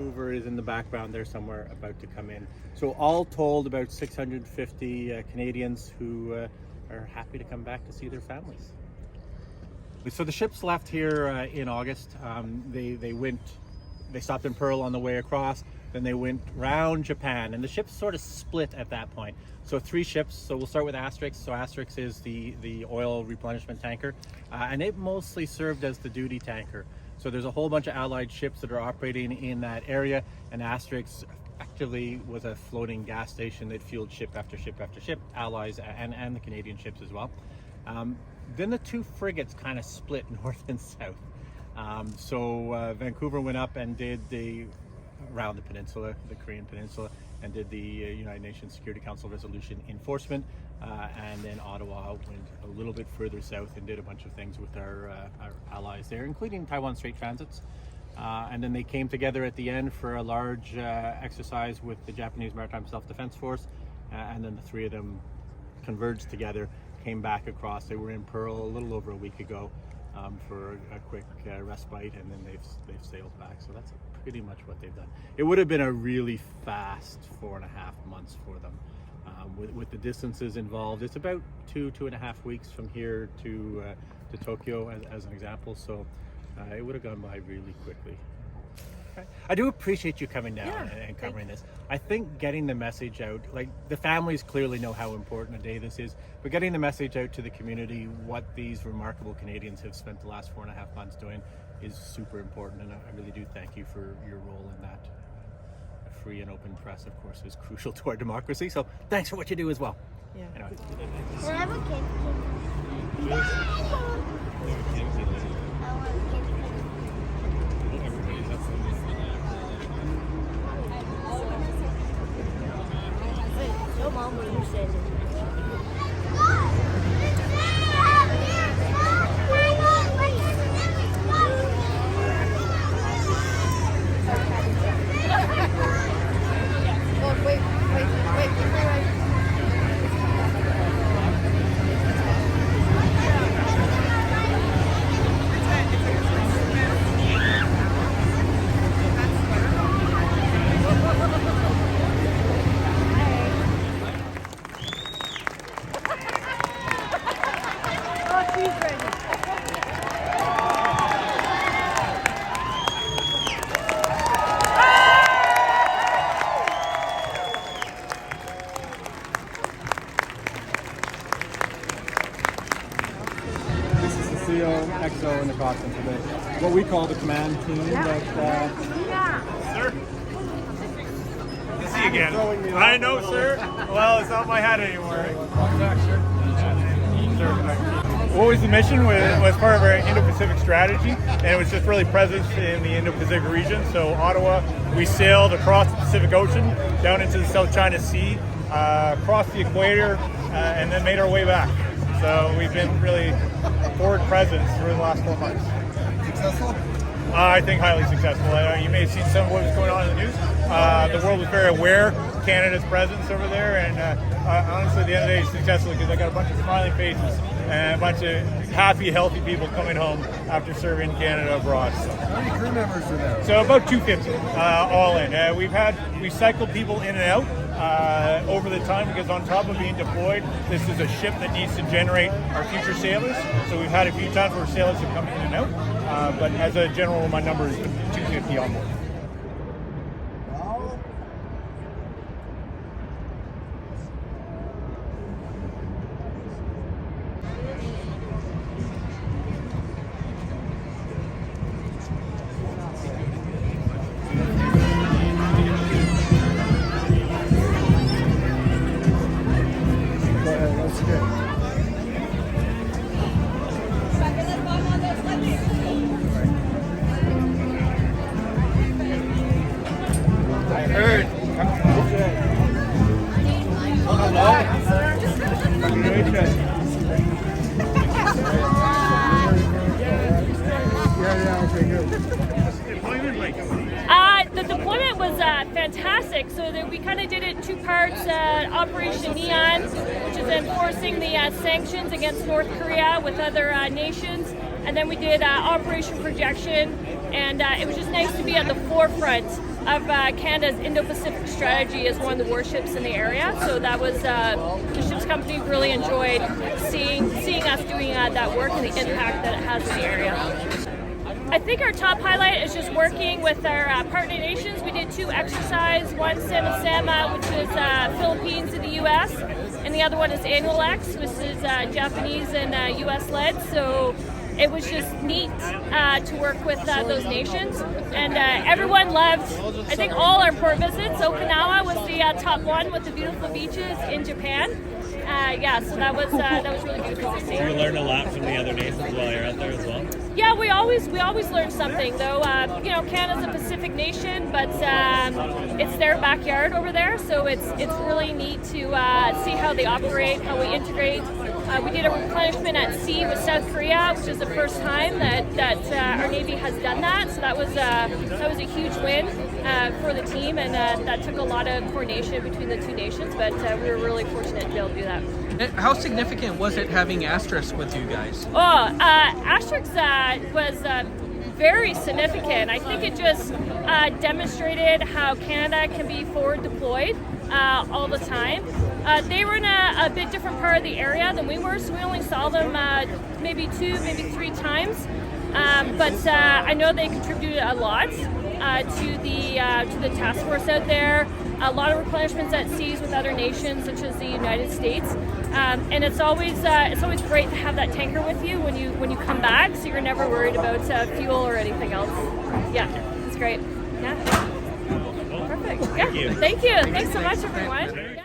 Vancouver is in the background there somewhere, about to come in. So all told, about 650 Canadians who are happy to come back to see their families. So the ships left here in August. They stopped in Pearl on the way across. Then they went round Japan, and the ships sort of split at that point. So 3 ships. So we'll start with Asterix. So Asterix is the oil replenishment tanker, and it mostly served as the duty tanker. So there's a whole bunch of Allied ships that are operating in that area, and Asterix effectively was a floating gas station that fueled ship after ship after ship, Allies and the Canadian ships as well. Then the 2 frigates kind of split north and south. So Vancouver went up and did around the peninsula, the Korean peninsula, and did the United Nations Security Council resolution enforcement. And then Ottawa went a little bit further south and did a bunch of things with our allies there, including Taiwan Strait transits. And then they came together at the end for a large exercise with the Japanese Maritime Self-Defense Force. And then the 3 of them converged together, came back across. They were in Pearl a little over a week ago for a quick respite, and then they've sailed back. So that's pretty much what they've done. It would have been a really fast 4.5 months for them. With the distances involved, it's about 2.5 weeks from here to Tokyo as an example. So it would have gone by really quickly. I do appreciate you coming down and covering this. I think getting the message out, like the families clearly know how important a day this is, but getting the message out to the community, what these remarkable Canadians have spent the last 4.5 months doing, is super important, and I really do thank you for your role in that. A free and open press, of course, is crucial to our democracy, so thanks for what you do as well. Yeah. Anyway. Can I have a kid? Mom, what you said. XO in the cockpit for what we call the command team. Sir? Good to see you again. I know, sir. Well, it's not my hat anymore. What was the mission? Was part of our Indo-Pacific strategy, and it was just really presence in the Indo-Pacific region. So Ottawa, we sailed across the Pacific Ocean, down into the South China Sea, across the equator, and then made our way back. So we've been really forward presence through the last 4 months. Successful? I think highly successful. You may have seen some of what was going on in the news. The world was very aware of Canada's presence over there, and honestly, at the end of the day, it's successful because I got a bunch of smiling faces and a bunch of happy, healthy people coming home after serving Canada abroad. How many crew members are there? So about 250 all in. We cycled people in and out over the time, because on top of being deployed, this is a ship that needs to generate our future sailors. So we've had a few times where sailors have come in and out, but as a general, my number is 250 on board. The deployment was fantastic. So that we kind of did it 2 parts. Operation Neon, which is enforcing the sanctions against North Korea with other nations, and then we did Operation Projection, and it was just nice to be at the forefront Canada's Indo-Pacific strategy as one of the warships in the area. So that was the ship's company really enjoyed seeing us doing that work and the impact that it has in the area. I think our top highlight is just working with our partner nations. We did 2 exercises, one Sama, which is Philippines and the U.S., and the other one is Annual X, which is Japanese and U.S. led. So it was just neat to work with those nations, and everyone loved, I think, all our port visits. Okinawa was the top one with the beautiful beaches in Japan. So that was really beautiful to see. Do you learn a lot from the other nations while you're out there as well? Yeah, we always learn something, though. Canada's a Pacific nation, but it's their backyard over there, so it's really neat to see how they operate, how we integrate. We did a replenishment at sea with South Korea, which is the first time that our Navy has done that. So that was a huge win for the team, and that took a lot of coordination between the 2 nations. But we were really fortunate to be able to do that. How significant was it having Asterix with you guys? Asterix was very significant. I think it just demonstrated how Canada can be forward deployed all the time. They were in a bit different part of the area than we were, so we only saw them maybe 2, maybe 3 times. But I know they contributed a lot to the task force out there. A lot of replenishments at seas with other nations, such as the United States. And it's always great to have that tanker with you when you come back, so you're never worried about fuel or anything else. Yeah, it's great. Yeah. Perfect. Yeah. Thank you. Thanks so much, everyone. Yeah.